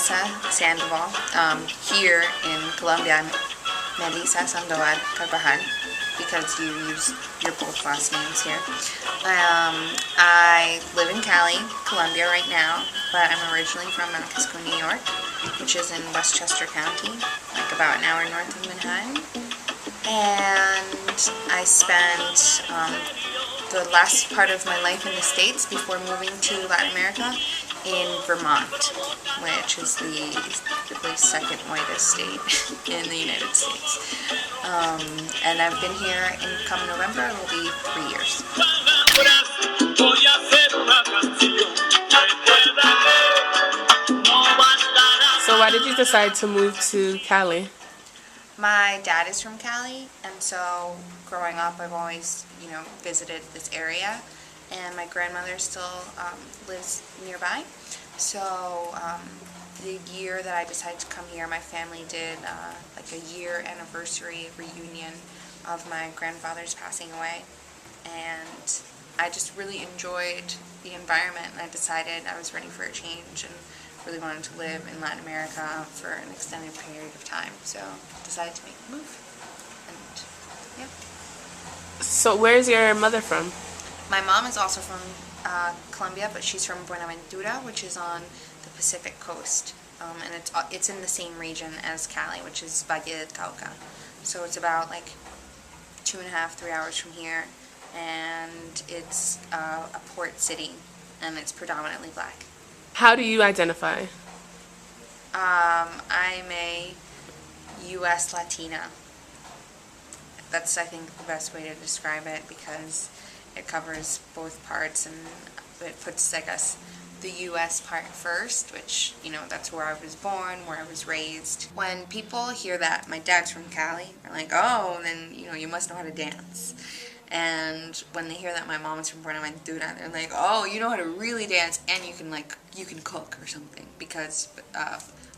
Melissa Sandoval. Here in Colombia, I'm Melissa Sandoval Carvajal, because you use your both last names here. I live in Cali, Colombia right now, but I'm originally from Mount Kisco, New York, which is in Westchester County, like about an hour north of Manhattan. And I spent the last part of my life in the States before moving to Latin America in Vermont, which is the, I believe, second whitest state in the United States. And I've been here, in come November, it will be 3 years. So why did you decide to move to Cali? My dad is from Cali, and so growing up I've always, visited this area, and my grandmother still lives nearby. So the year that I decided to come here, my family did like a year anniversary reunion of my grandfather's passing away, and I just really enjoyed the environment, and I decided I was ready for a change and really wanted to live in Latin America for an extended period of time, so decided to make the move. And yeah. So where's your mother from? My mom is also from Colombia, but she's from Buenaventura, which is on the Pacific coast, and it's in the same region as Cali, which is Valle del Cauca. So it's about like 2.5, 3 hours from here, and it's a port city, and it's predominantly black. How do you identify? I'm a U.S. Latina. That's, I think, the best way to describe it, because it covers both parts, and it puts, I guess, the U.S. part first, which, that's where I was born, where I was raised. When people hear that my dad's from Cali, they're like, oh, then, you must know how to dance. And when they hear that my mom is from Buenaventura, they're like, oh, you know how to really dance, and you can cook or something, because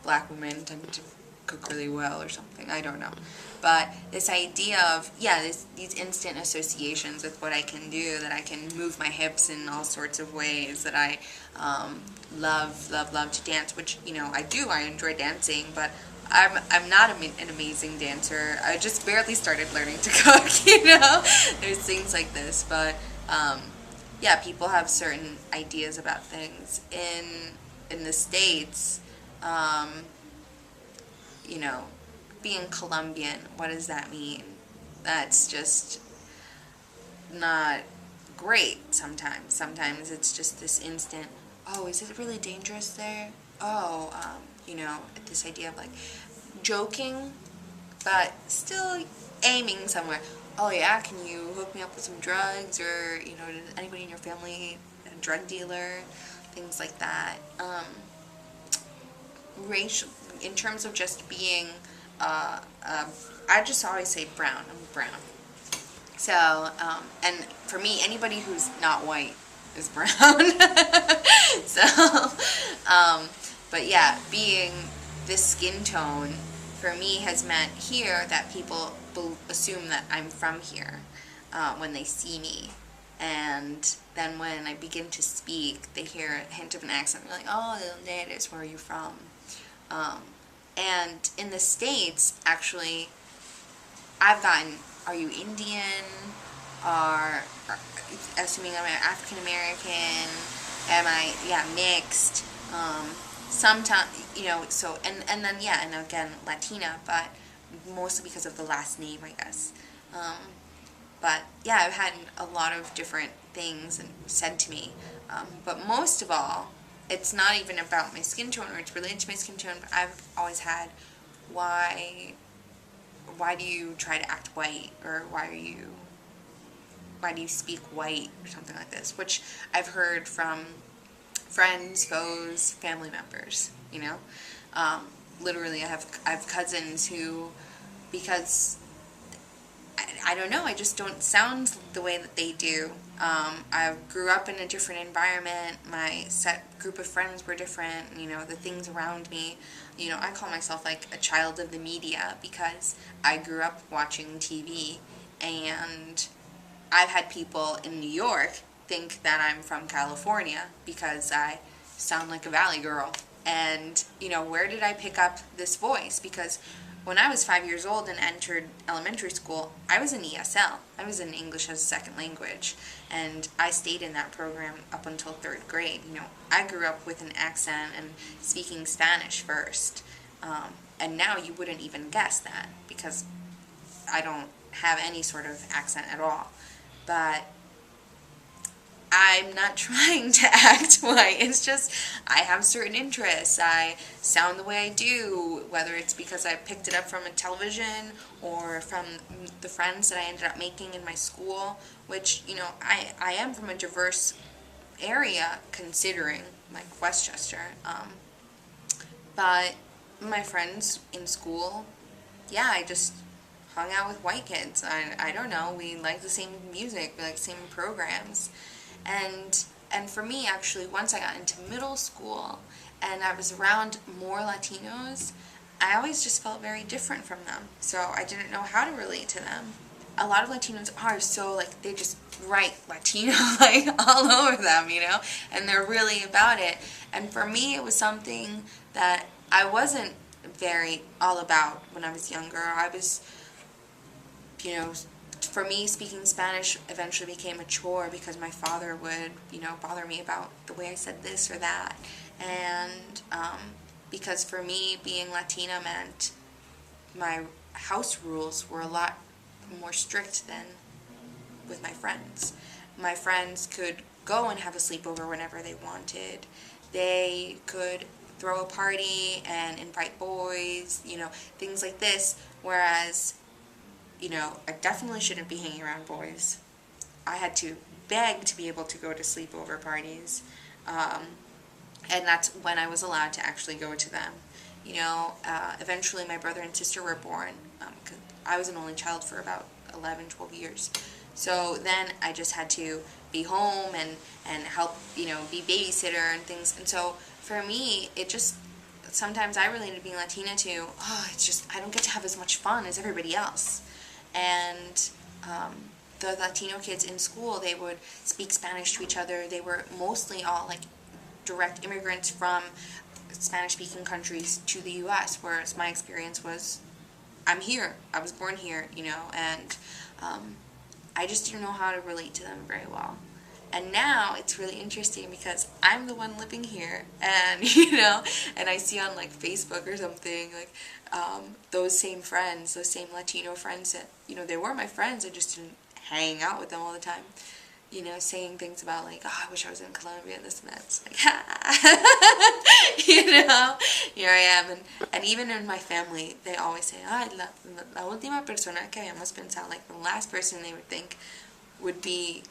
black women tend to cook really well or something. I don't know. But this idea of, these instant associations with what I can do, that I can move my hips in all sorts of ways, that I love to dance, which, I do. I enjoy dancing, but I'm not an amazing dancer. I just barely started learning to cook, There's things like this, but people have certain ideas about things. In the States, being Colombian, what does that mean? That's just not great sometimes. Sometimes it's just this instant, oh, is it really dangerous there? Oh, this idea of like joking, but still aiming somewhere. Oh yeah, can you hook me up with some drugs? Or, did anybody in your family a drug dealer? Things like that. Racial, in terms of just being, I just always say brown. I'm brown. So, and for me, anybody who's not white is brown. So, but yeah, being this skin tone for me has meant here that people assume that I'm from here when they see me. And then when I begin to speak, they hear a hint of an accent. They're like, oh, Negro, where are you from? And in the States, actually, I've gotten, are you Indian? Or assuming I'm African-American? Am I, mixed? Sometimes, so, and then, and again, Latina, but mostly because of the last name, I guess. But, I've had a lot of different things said to me. But most of all, it's not even about my skin tone, or it's related to my skin tone, but I've always had, why do you try to act white, or why do you speak white, or something like this, which I've heard from friends, foes, family members, literally I have cousins who, because I don't know, I just don't sound the way that they do. I grew up in a different environment, my set group of friends were different, the things around me, I call myself like a child of the media, because I grew up watching TV, and I've had people in New York think that I'm from California because I sound like a Valley girl, And, you know, where did I pick up this voice? Because when I was 5 years old and entered elementary school, I was in ESL. I was in English as a second language. And I stayed in that program up until 3rd grade. You know, I grew up with an accent and speaking Spanish first. And now you wouldn't even guess that because I don't have any sort of accent at all. But I'm not trying to act white. It's just I have certain interests. I sound the way I do, whether it's because I picked it up from a television or from the friends that I ended up making in my school, which, you know, I am from a diverse area considering like Westchester. But my friends in school, yeah, I just hung out with white kids. I don't know, we like the same music, we like the same programs. And for me, actually, once I got into middle school and I was around more Latinos, I always just felt very different from them. So I didn't know how to relate to them. A lot of Latinos are so, like, they just write Latino, like, all over them, you know? And they're really about it. And for me, it was something that I wasn't very all about when I was younger. I was, you know, for me, speaking Spanish eventually became a chore because my father would, you know, bother me about the way I said this or that. And because for me, being Latina meant my house rules were a lot more strict than with my friends. My friends could go and have a sleepover whenever they wanted. They could throw a party and invite boys, you know, things like this, whereas, you know, I definitely shouldn't be hanging around boys. I had to beg to be able to go to sleepover parties, and that's when I was allowed to actually go to them. You know, eventually my brother and sister were born. 'Cause I was an only child for about 11, 12 years. So then I just had to be home and help, you know, be babysitter and things. And so for me, it just, sometimes I related being Latina to, oh, it's just, I don't get to have as much fun as everybody else. And the Latino kids in school, they would speak Spanish to each other. They were mostly all like direct immigrants from Spanish-speaking countries to the U.S., whereas my experience was, I'm here, I was born here, you know, and I just didn't know how to relate to them very well. And now it's really interesting because I'm the one living here, and, you know, and I see on like Facebook or something, like, those same friends, those same Latino friends that, you know, they were my friends, I just didn't hang out with them all the time, you know, saying things about like, oh, I wish I was in Colombia and this and that. It's like, you know, here I am. And even in my family, they always say, ay, la última persona que habíamos pensado, like the last person they would think would be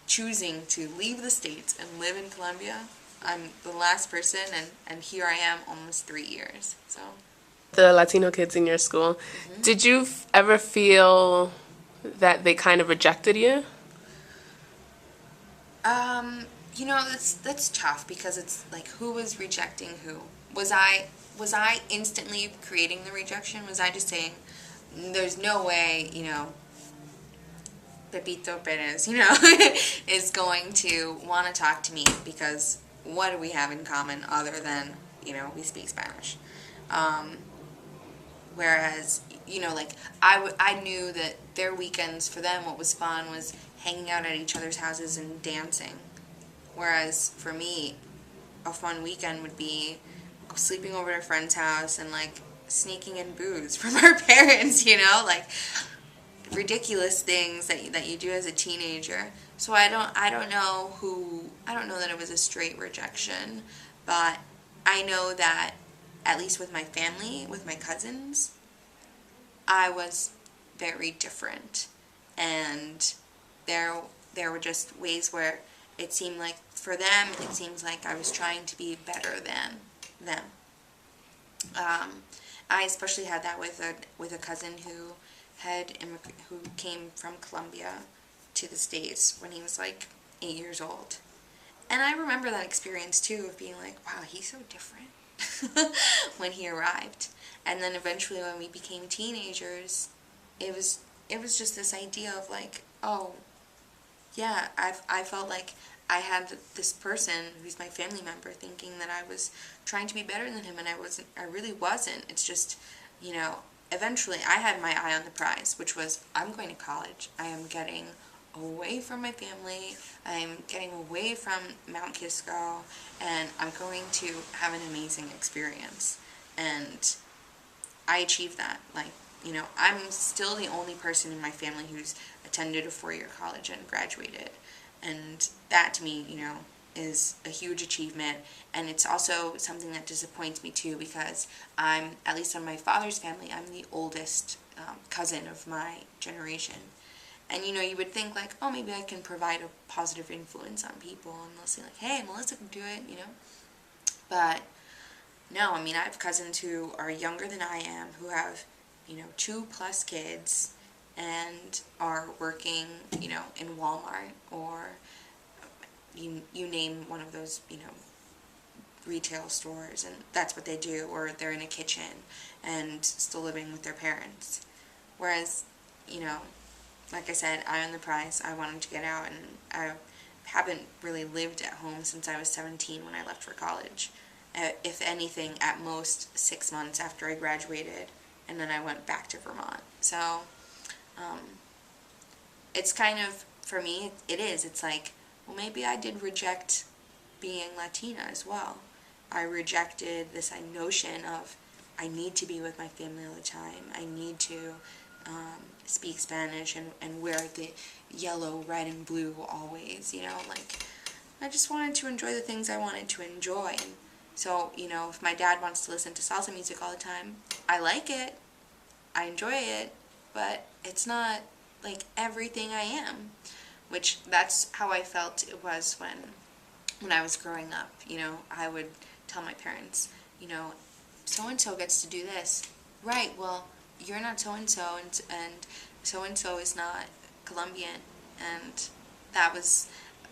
choosing to leave the States and live in Colombia. I'm the last person, and here I am almost 3 years, so. The Latino kids in your school, did you ever feel that they kind of rejected you? You know, that's tough because it's like, who was rejecting who? Was I instantly creating the rejection? Was I just saying, there's no way, you know, Pepito Perez, you know, is going to want to talk to me because what do we have in common other than, you know, we speak Spanish? Whereas, you know, like, I knew that their weekends, for them, what was fun was hanging out at each other's houses and dancing. Whereas, for me, a fun weekend would be sleeping over at a friend's house and, like, sneaking in booze from our parents, you know? Like, ridiculous things that you do as a teenager. So I don't know that it was a straight rejection, but I know that at least with my family, with my cousins, I was very different, and there were just ways where it seemed like for them it seems like I was trying to be better than them. I especially had that with a cousin who came from Colombia to the States when he was like 8 years old. And I remember that experience too of being like, wow, he's so different when he arrived. And then eventually when we became teenagers, it was just this idea of like, oh, yeah, I felt like I had this person who's my family member thinking that I was trying to be better than him, and I wasn't. I really wasn't. It's just, eventually I had my eye on the prize, which was I'm going to college. I am getting away from my family. I'm getting away from Mount Kisco, and I'm going to have an amazing experience. And I achieved that. I'm still the only person in my family who's attended a four-year college and graduated. And that to me, is a huge achievement. And it's also something that disappoints me too, because at least on my father's family, I'm the oldest cousin of my generation. And you would think oh, maybe I can provide a positive influence on people, and they'll say hey, Melissa can do it, But no, I have cousins who are younger than I am, who have 2+ kids, and are working in Walmart, or you name one of those retail stores, and that's what they do, or they're in a kitchen and still living with their parents. Whereas like I said, eye on the prize. I wanted to get out, and I haven't really lived at home since I was 17 when I left for college. If anything, at most 6 months after I graduated, and then I went back to Vermont. So it's kind of, for me, it's well, maybe I did reject being Latina as well. I rejected this notion of I need to be with my family all the time. I need to speak Spanish and wear the yellow, red, and blue always, I just wanted to enjoy the things I wanted to enjoy. So, if my dad wants to listen to salsa music all the time, I like it, I enjoy it, but it's not everything I am, which that's how I felt it was when I was growing up. I would tell my parents, so-and-so gets to do this. Right, well, you're not so-and-so, and so-and-so is not Colombian. And that was,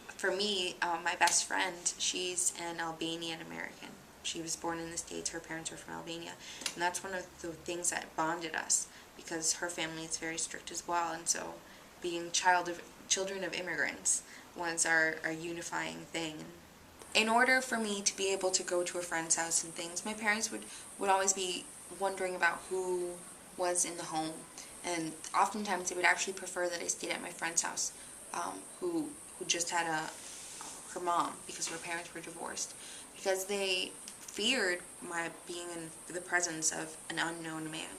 for me, my best friend, she's an Albanian-American. She was born in the States, her parents were from Albania. And that's one of the things that bonded us, because her family is very strict as well. And so being children of immigrants was our unifying thing. In order for me to be able to go to a friend's house and things, my parents would always be wondering about who was in the home, and oftentimes they would actually prefer that I stayed at my friend's house, who just had her mom, because her parents were divorced, because they feared my being in the presence of an unknown man.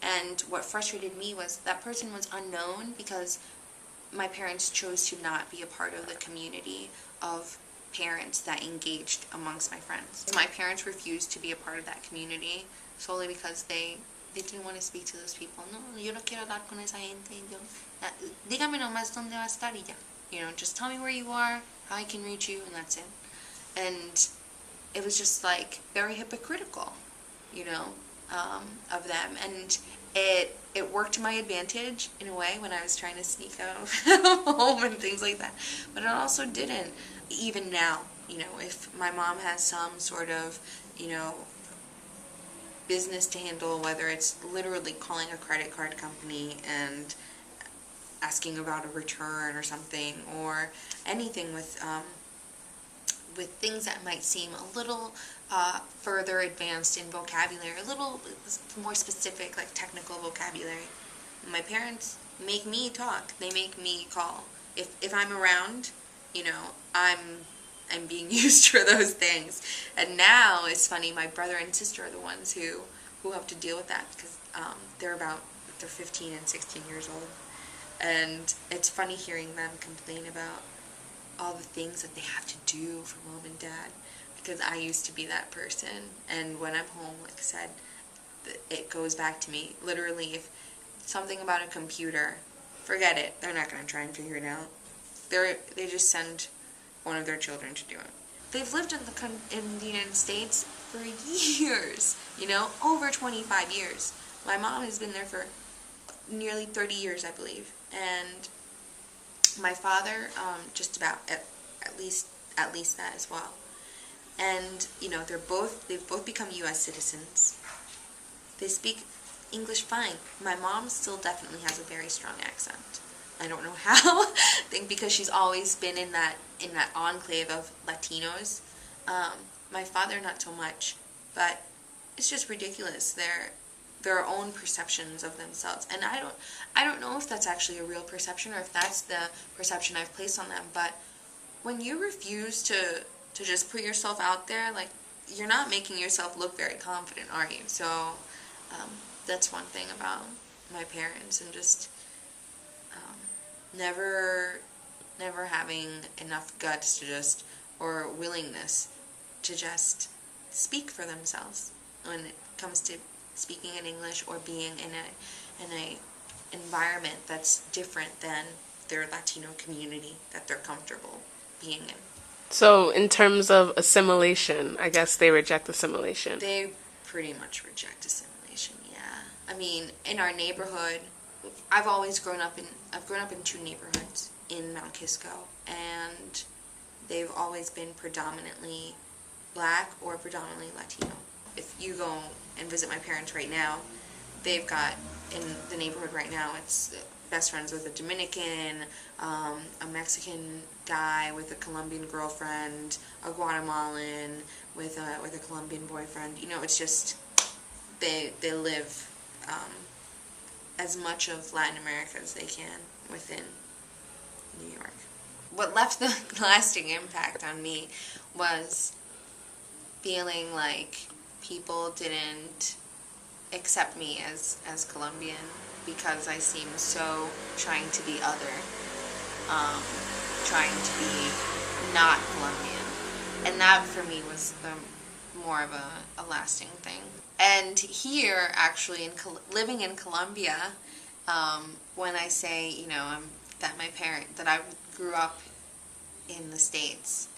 And what frustrated me was that person was unknown because my parents chose to not be a part of the community of parents that engaged amongst my friends. My parents refused to be a part of that community solely because they didn't want to speak to those people. No, yo no quiero hablar con esa gente. Dígame nomás dónde va a estar y ya. Just tell me where you are, how I can reach you, and that's it. And it was just very hypocritical, of them. And it worked to my advantage in a way when I was trying to sneak out of home and things like that. But it also didn't. Even now, if my mom has some sort of, business to handle, whether it's literally calling a credit card company and asking about a return or something, or anything with things that might seem a little further advanced in vocabulary, a little more specific, technical vocabulary, my parents make me talk. They make me call. If I'm around, I'm being used for those things. And now it's funny, my brother and sister are the ones who have to deal with that, because they're 15 and 16 years old. And it's funny hearing them complain about all the things that they have to do for mom and dad, because I used to be that person. And when I'm home, like I said, it goes back to me. Literally, if something about a computer, forget it. They're not going to try and figure it out. They just send one of their children to do it. They've lived in the United States for years, over 25 years. My mom has been there for nearly 30 years, I believe. And my father, just about at least that as well. And they've both become U.S. citizens. They speak English fine. My mom still definitely has a very strong accent, I don't know how. I think because she's always been in that enclave of Latinos. My father, not so much, but it's just ridiculous. Their own perceptions of themselves, and I don't know if that's actually a real perception or if that's the perception I've placed on them. But when you refuse to just put yourself out there, like, you're not making yourself look very confident, are you? So that's one thing about my parents, and just never having enough guts to just, or willingness to just speak for themselves when it comes to speaking in English or being in a environment that's different than their Latino community that they're comfortable being in. So in terms of assimilation, I guess they reject assimilation. They pretty much reject assimilation, yeah. I mean, in our neighborhood, I've grown up in 2 neighborhoods in Mount Kisco, and they've always been predominantly Black or predominantly Latino. If you go and visit my parents right now, they've got, in the neighborhood right now, it's best friends with a Dominican, a Mexican guy with a Colombian girlfriend, a Guatemalan with a Colombian boyfriend. You know, it's just they live as much of Latin America as they can within New York. What left the lasting impact on me was feeling like people didn't accept me as Colombian because I seemed so trying to be other, trying to be not Colombian. And that for me was the more of a lasting thing. And here, actually, living in Colombia, when I say, you know, that I grew up in the States,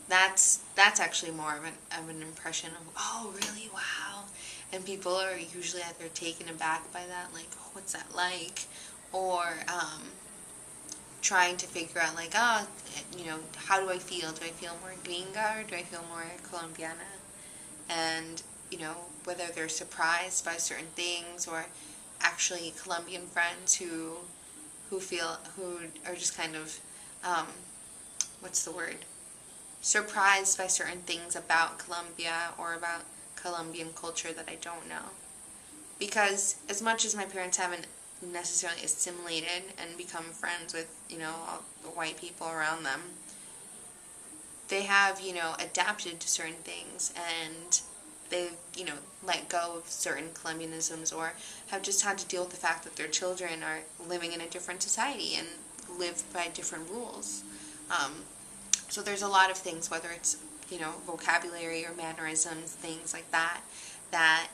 that's actually more of an impression of, oh, really, wow. And people are usually either taken aback by that, like, oh, what's that like? Or trying to figure out, like, oh, you know, how do I feel? Do I feel more gringa or do I feel more colombiana? And, you know, whether they're surprised by certain things, or actually Colombian friends who are just kind of, what's the word? Surprised by certain things about Colombia or about Colombian culture that I don't know. Because as much as my parents haven't necessarily assimilated and become friends with, you know, all the white people around them, they have, you know, adapted to certain things, and they've, you know, let go of certain Colombianisms, or have just had to deal with the fact that their children are living in a different society and live by different rules. So there's a lot of things, whether it's, you know, vocabulary or mannerisms, things like that, that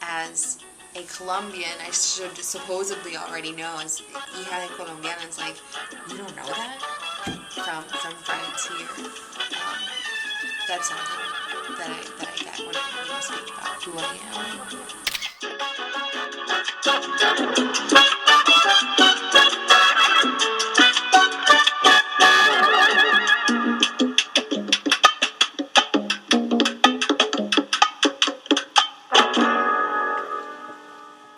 as a Colombian I should supposedly already know. As hija de colombiana, it's like, you don't know that from friends here. That's something that I get when I speak about who I am.